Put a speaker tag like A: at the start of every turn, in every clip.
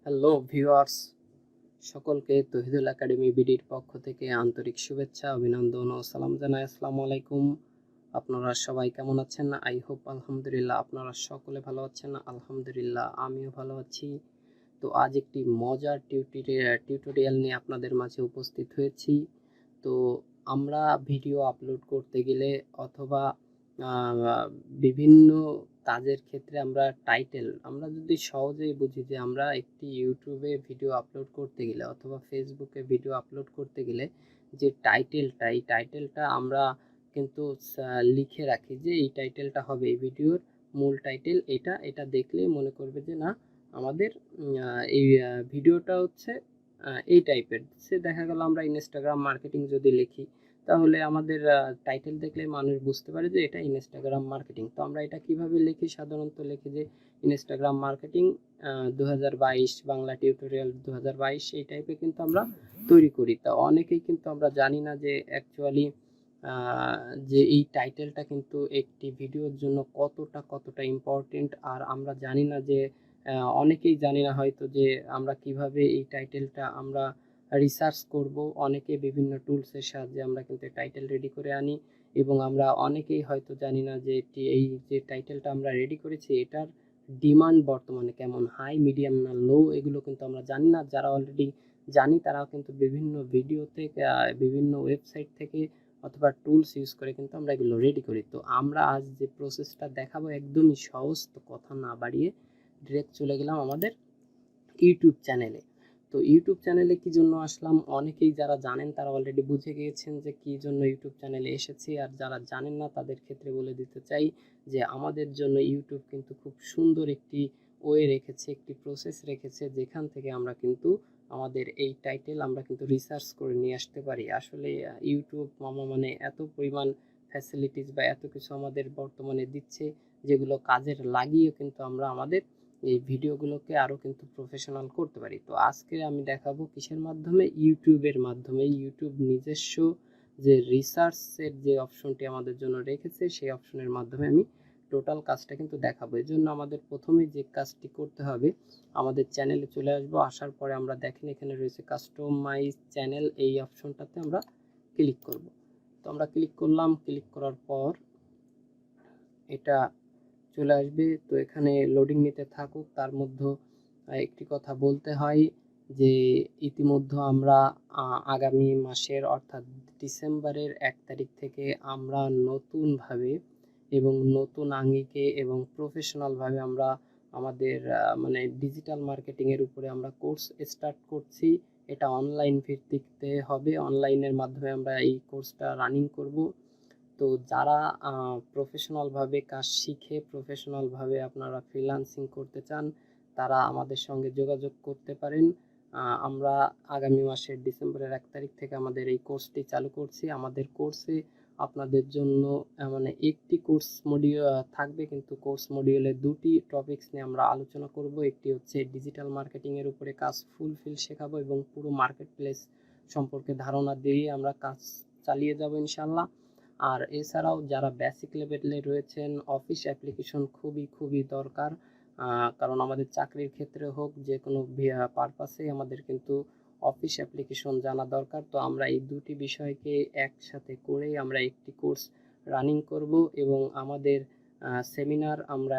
A: Hello viewers, সকলকে Tohidul academy বিডির পক্ষ থেকে আন্তরিক শুভেচ্ছা, অভিনন্দন ও সালাম জানাই। আসসালামু আলাইকুম। আপনারা সবাই কেমন আছেন? আই হোপ আলহামদুলিল্লাহ আপনারা সকলে ভালো আছেন। আলহামদুলিল্লাহ আমিও ভালো আছি। তো আজ একটি মজার টিউটোরিয়াল নিয়ে আপনাদের মাঝে উপস্থিত হয়েছি। তো আমরা ভিডিও আপলোড করতে গেলে অথবা বিভিন্ন কাজের ক্ষেত্রে আমরা যদি সহজেই বুঝি যে আমরা একটি ইউটিউবে ভিডিও আপলোড করতে গেলে অথবা ফেসবুকে ভিডিও আপলোড করতে গেলে যে এই টাইটেলটা আমরা কিন্তু লিখে রাখি যে এই টাইটেলটা হবে এই ভিডিওর মূল টাইটেল। এটা দেখলেই মনে করবে যে না, আমাদের এই ভিডিওটা হচ্ছে এই টাইপের। সে দেখা গেল আমরা ইনস্টাগ্রাম মার্কেটিং যদি লিখি, তাহলে আমাদের টাইটেল দেখলে মানুষ বুঝতে পারে যে এটা ইনস্টাগ্রাম মার্কেটিং। তো আমরা এটা কিভাবে লিখি? সাধারণত লিখি যে ইনস্টাগ্রাম মার্কেটিং 2022 বাংলা টিউটোরিয়াল 2022, এই টাইপে কিন্তু আমরা তৈরি করি। তা অনেকেই কিন্তু আমরা জানি না যে অ্যাকচুয়ালি যে এই টাইটেলটা কিন্তু একটি ভিডিওর জন্য কতটা ইম্পর্টেন্ট। আর আমরা জানি না যে অনেকেই জানি না হয়তো যে আমরা কিভাবে এই টাইটেলটা আমরা রিসার্চ করব। অনেকে বিভিন্ন টুলসের সাহায্যে আমরা কিন্তু টাইটেল রেডি করে আনি, এবং আমরা অনেকেই হয়তো জানি না যে এই যে টাইটেলটা আমরা রেডি করেছি এটার ডিমান্ড বর্তমানে কেমন, হাই, মিডিয়াম না লো, এগুলো কিন্তু আমরা জানি না। যারা অলরেডি জানি তারাও কিন্তু বিভিন্ন ভিডিও থেকে বিভিন্ন ওয়েবসাইট থেকে অথবা টুলস ইউজ করে কিন্তু আমরা এগুলো রেডি করি। তো আমরা আজ যে প্রসেসটা দেখাবো একদমই সহজ। তো কথা না বাড়িয়ে ডিরেক্ট চলে গেলাম আমাদের ইউটিউব চ্যানেলে। তো ইউটিউব চ্যানেলে কি জন্য আসলাম, অনেকেই যারা জানেন তারা অলরেডি বুঝে গিয়েছেন যে কি জন্য ইউটিউব চ্যানেলে এসেছি। আর যারা জানেন না তাদের ক্ষেত্রে বলে দিতে চাই যে আমাদের জন্য ইউটিউব কিন্তু খুব সুন্দর একটি ওয়ে রেখেছে, একটি প্রসেস রেখেছে, যেখান থেকে আমরা কিন্তু আমাদের এই টাইটেল আমরা কিন্তু রিসার্চ করে নিয়ে আসতে পারি। আসলে ইউটিউব মানে এত পরিমাণ ফ্যাসিলিটিস বা এত কিছু আমাদের বর্তমানে দিচ্ছে, যেগুলো কাজের লাগিয়ে কিন্তু আমরা আমাদের এই ভিডিওগুলোকে আরও কিন্তু প্রফেশনাল করতে পারি। তো আজকে আমি দেখাবো কিসের মাধ্যমে, ইউটিউবের মাধ্যমে। ইউটিউব নিজস্ব যে রিসার্চের যে অপশনটি আমাদের জন্য রেখেছে সেই অপশনের মাধ্যমে আমি টোটাল কাজটা কিন্তু দেখাবো। এর জন্য আমাদের প্রথমে যে কাজটি করতে হবে, আমাদের চ্যানেলে চলে আসবো। আসার পরে আমরা দেখেন এখানে রয়েছে কাস্টমাইজ চ্যানেল, এই অপশনটাতে আমরা ক্লিক করব। তো আমরা ক্লিক করলাম, ক্লিক করার পর এটা চলে আসবে। তো এখানে লোডিং নিতে থাকুক, তার মধ্যে একটি কথা বলতে হয় যে ইতিমধ্যে আমরা আগামী মাসের অর্থাৎ ডিসেম্বরের 1 তারিখ থেকে আমরা নতুনভাবে এবং নতুন আঙ্গিকে এবং প্রফেশনালভাবে আমরা আমাদের মানে ডিজিটাল মার্কেটিংয়ের উপরে আমরা কোর্স স্টার্ট করছি। এটা অনলাইন ভিত্তিতে হবে, অনলাইনের মাধ্যমে আমরা এই কোর্সটা রানিং করব। তো যারা প্রফেশনালভাবে কাজ শিখে প্রফেশনালভাবে আপনারা ফ্রিল্যান্সিং করতে চান, তারা আমাদের সঙ্গে যোগাযোগ করতে পারেন। আমরা আগামী মাসের ডিসেম্বরের 1 তারিখ থেকে আমাদের এই কোর্সটি চালু করছি। আমাদের কোর্সে আপনাদের জন্য মানে একটি কোর্স মডিউল থাকবে, কিন্তু কোর্স মডিউলে দুটি টপিকস নিয়ে আমরা আলোচনা করব। একটি হচ্ছে ডিজিটাল মার্কেটিংয়ের উপরে কাজ ফুলফিল শেখাবো এবং পুরো মার্কেট প্লেস সম্পর্কে ধারণা দিয়ে আমরা কাজ চালিয়ে যাব ইনশাল্লাহ। আর এছাড়াও যারা বেসিক লেভেলে রয়েছেন, অফিস অ্যাপ্লিকেশন খুবই দরকার। কারণ আমাদের চাকরির ক্ষেত্রে হোক, যে কোনো পারপাসে আমাদের কিন্তু অফিস অ্যাপ্লিকেশন জানা দরকার। তো আমরা এই দুটি বিষয়কে একসাথে করেই আমরা একটি কোর্স রানিং করব, এবং আমাদের সেমিনার আমরা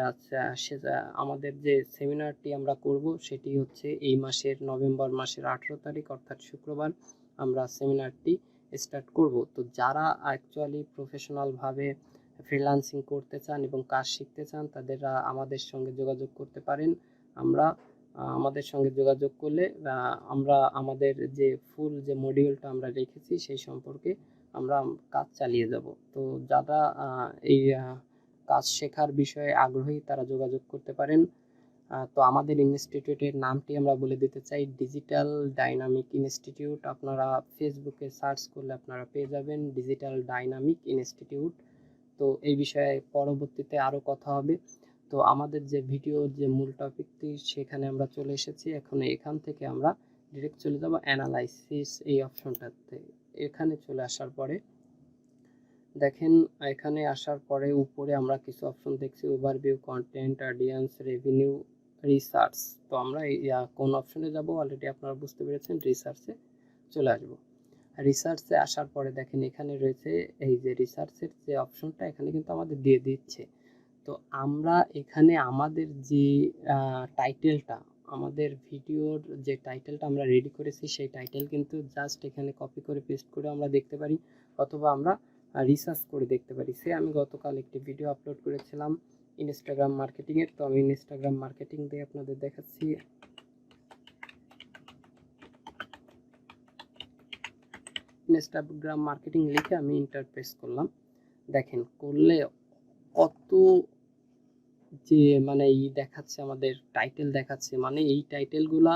A: আমাদের যে সেমিনারটি আমরা করব সেটি হচ্ছে এই মাসের নভেম্বর মাসের 18 তারিখ অর্থাৎ শুক্রবার আমরা সেমিনারটি স্টার্ট করব। তো যারা অ্যাকচুয়ালি প্রফেশনালভাবে ফ্রিল্যান্সিং করতে চান এবং কাজ শিখতে চান, তাদেরা আমাদের সঙ্গে যোগাযোগ করতে পারেন। আমরা আমাদের সঙ্গে যোগাযোগ করলে আমরা আমাদের যে ফুল যে মডিউলটা আমরা রেখেছি সেই সম্পর্কে আমরা কাজ চালিয়ে যাব। তো যারা এই কাজ শেখার বিষয়ে আগ্রহী তারা যোগাযোগ করতে পারেন। তো আমাদের ইনস্টিটিউটের নামটি আমরা বলে দিতে চাই, ডিজিটাল ডাইনামিক ইনস্টিটিউট। আপনারা ফেসবুকে সার্চ করলে আপনারা পেয়ে যাবেন ডিজিটাল ডাইনামিক ইনস্টিটিউট। তো এই বিষয়ে পরবর্তীতে আরও কথা হবে। তো আমাদের যে ভিডিওর যে মূল টপিকটি সেখানে আমরা চলে এসেছি। এখন এখান থেকে আমরা ডিরেক্ট চলে যাব অ্যানালাইসিস এই অপশনটাতে। এখানে চলে আসার পরে দেখেন, এখানে আসার পরে উপরে আমরা কিছু অপশন দেখছি, overview, content, audience, revenue, research. তো আমরা কোন অপশনে যাব অলরেডি আপনারা বুঝতে পেরেছেন, রিসার্চে চলে আসব। রিসার্চে আসার পরে দেখেন এখানে রয়েছে এই যে রিসার্চের যে অপশনটা, এখানে কিন্তু আমাদের দিয়ে দিচ্ছে। তো আমরা এখানে আমাদের যে টাইটেলটা, আমাদের ভিডিওর যে টাইটেলটা আমরা রেডি করেছি সেই টাইটেল কিন্তু জাস্ট এখানে কপি করে পেস্ট করে আমরা দেখতে পারি, অথবা আমরা রিসার্চ করে দেখতে পারি। সে আমি গতকাল একটি ভিডিও আপলোড করেছিলাম ইনস্টাগ্রাম মার্কেটিংয়ের, তো আমি ইনস্টাগ্রাম মার্কেটিং দিয়ে আপনাদের দেখাচ্ছি। ইনস্টাগ্রাম মার্কেটিং লিখে আমি ইন্টার প্রেস করলাম। দেখেন করলে কত যে মানে দেখাচ্ছে, আমাদের টাইটেল দেখাচ্ছে, মানে এই টাইটেলগুলা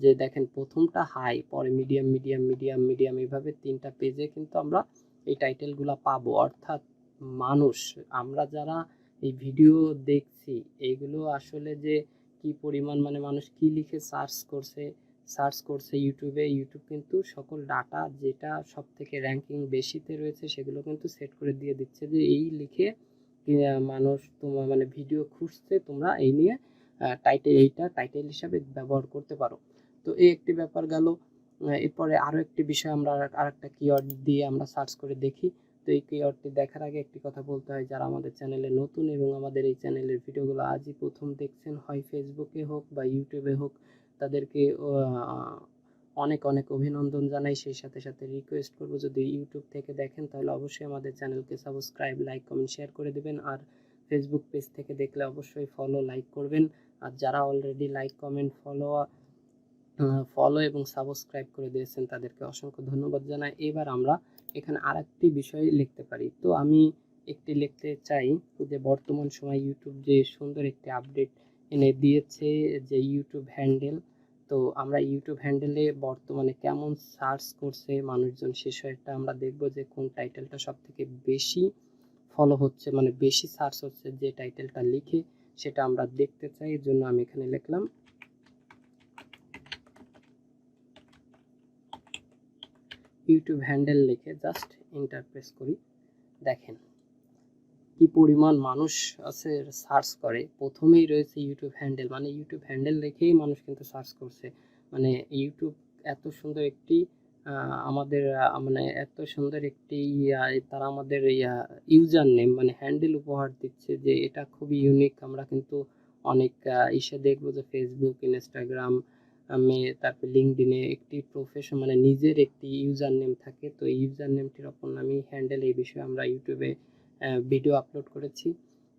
A: যে দেখেন প্রথমটা হাই, পরে মিডিয়াম মিডিয়াম মিডিয়াম মিডিয়াম, এইভাবে 3টা পেজে কিন্তু আমরা এই টাইটেলগুলা পাবো। অর্থাৎ মানুষ, আমরা যারা এই ভিডিও দেখছি এইগুলো আসলে যে কি পরিমাণ, মানে মানুষ কি লিখে সার্চ করছে ইউটিউবে, ইউটিউব কিন্তু সকল ডাটা যেটা সব থেকে র্যাঙ্কিং বেশিতে রয়েছে সেগুলো কিন্তু সেট করে দিয়ে দিচ্ছে যে এই লিখে মানুষ তোমার মানে ভিডিও খুঁজছে, তোমরা এই নিয়ে এইটা টাইটেল হিসাবে ব্যবহার করতে পারো। তো এই একটি ব্যাপার গেল। এরপরে আরও একটি বিষয়, আমরা আরেকটা কিওয়ার্ড দিয়ে আমরা সার্চ করে দেখি। তো এই কিওয়ার্ডটি দেখার আগে একটি কথা বলতে হয়, যারা আমাদের চ্যানেলে নতুন এবং আমাদের এই চ্যানেলের ভিডিওগুলো আজই প্রথম দেখছেন, হয় ফেসবুকে হোক বা ইউটিউবে হোক, তাদেরকে অনেক অনেক অভিনন্দন জানাই। সেই সাথে সাথে রিকোয়েস্ট করব, যদি ইউটিউব থেকে দেখেন তাহলে অবশ্যই আমাদের চ্যানেলকে সাবস্ক্রাইব, লাইক, কমেন্ট, শেয়ার করে দেবেন। আর ফেসবুক পেজ থেকে দেখলে অবশ্যই ফলো, লাইক করবেন। আর যারা অলরেডি লাইক, কমেন্ট, ফলো এবং সাবস্ক্রাইব করে দিয়েছেন তাদেরকে অসংখ্য ধন্যবাদ জানাই। এবার আমরা এখানে আরেকটি বিষয় লিখতে পারি। তো আমি একটি লিখতে চাই যে বর্তমান সময় ইউটিউব যে সুন্দর একটি আপডেট এনে দিয়েছে, যে ইউটিউব হ্যান্ডেল। তো আমরা ইউটিউব হ্যান্ডেলে বর্তমানে কেমন সার্চ করছে মানুষজন, সে বিষয়টা আমরা দেখব, যে কোন টাইটেলটা সব থেকে বেশি ফলো হচ্ছে, মানে বেশি সার্চ হচ্ছে, যে টাইটেলটা লিখে সেটা আমরা দেখতে চাই। এর জন্য আমি এখানে লিখলাম ইউটিউব হ্যান্ডেল, লিখে জাস্ট এন্টার প্রেস করি। দেখেন কি পরিমাণ মানুষ আছে সার্চ করে। প্রথমেই রয়েছে ইউটিউব হ্যান্ডেল, মানে ইউটিউব হ্যান্ডেল রেখেই মানুষ কিন্তু সার্চ করছে। মানে ইউটিউব এত সুন্দর একটি আমাদের মানে এত সুন্দর একটি তারা আমাদের ইউজার নেম মানে হ্যান্ডেল উপহার দিচ্ছে, যে এটা খুবই ইউনিক। আমরা কিন্তু অনেক ইসে দেখবো যে ফেসবুক, ইনস্টাগ্রাম, তারপর লিঙ্কডিনে একটি প্রফেশন মানে নিজের একটি ইউজার নেম থাকে। তো এই ইউজার নেমটির অপর নামই হ্যান্ডেল। এই বিষয়ে আমরা ইউটিউবে ভিডিও আপলোড করেছি।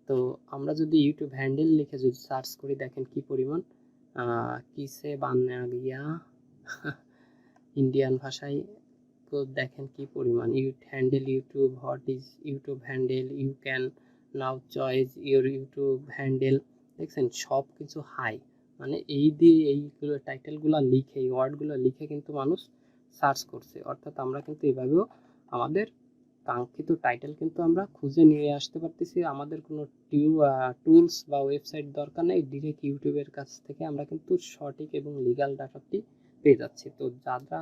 A: তো আমরা যদি ইউটিউব হ্যান্ডেল লিখে যদি সার্চ করি, দেখেন কি পরিমাণ কিসে বান্না গিয়া ইন্ডিয়ান ভাষায়। তো দেখেন কি পরিমাণ handle YouTube, what is YouTube handle, you can now choice your YouTube handle. দেখছেন সব কিছু হাই, মানে এই দিয়ে এইগুলো টাইটেলগুলো লিখে, এই ওয়ার্ডগুলো লিখে কিন্তু মানুষ সার্চ করছে। অর্থাৎ আমরা কিন্তু এভাবেও আমাদের কাঙ্ক্ষিত টাইটেল কিন্তু আমরা খুঁজে নিয়ে আসতে পারতেছি। আমাদের কোনো টুলস বা ওয়েবসাইট দরকার নেই, ডিরেক্ট ইউটিউবের কাছ থেকে আমরা কিন্তু সঠিক এবং লিগাল ডাটাটি পেয়ে যাচ্ছি। তো যারা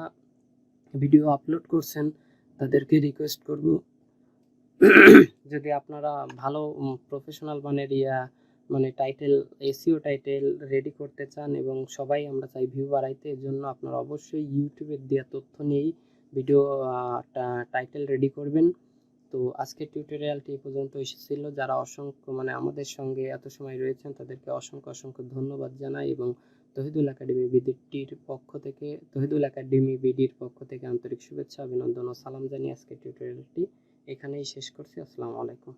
A: ভিডিও আপলোড করছেন তাদেরকে রিকোয়েস্ট করব, যদি আপনারা ভালো প্রফেশনাল মানের মানে টাইটেল, এসইও টাইটেল রেডি করতে চান এবং সবাই আমরা চাই ভিউ বাড়াইতে, এর জন্য আপনারা অবশ্যই ইউটিউবের দেওয়া তথ্য নিয়েই ভিডিও টাইটেল রেডি করবেন। তো আজকের টিউটোরিয়ালটি এই পর্যন্ত এসেছিল। যারা অসংখ্য মানে আমাদের সঙ্গে এত সময় রয়েছেন তাদেরকে অসংখ্য অসংখ্য ধন্যবাদ জানাই, এবং তহিদুল একাডেমি বিডির পক্ষ থেকে আন্তরিক শুভেচ্ছা, অভিনন্দন ও সালাম জানিয়ে আজকের টিউটোরিয়ালটি এখানেই শেষ করছি। আসসালামু আলাইকুম।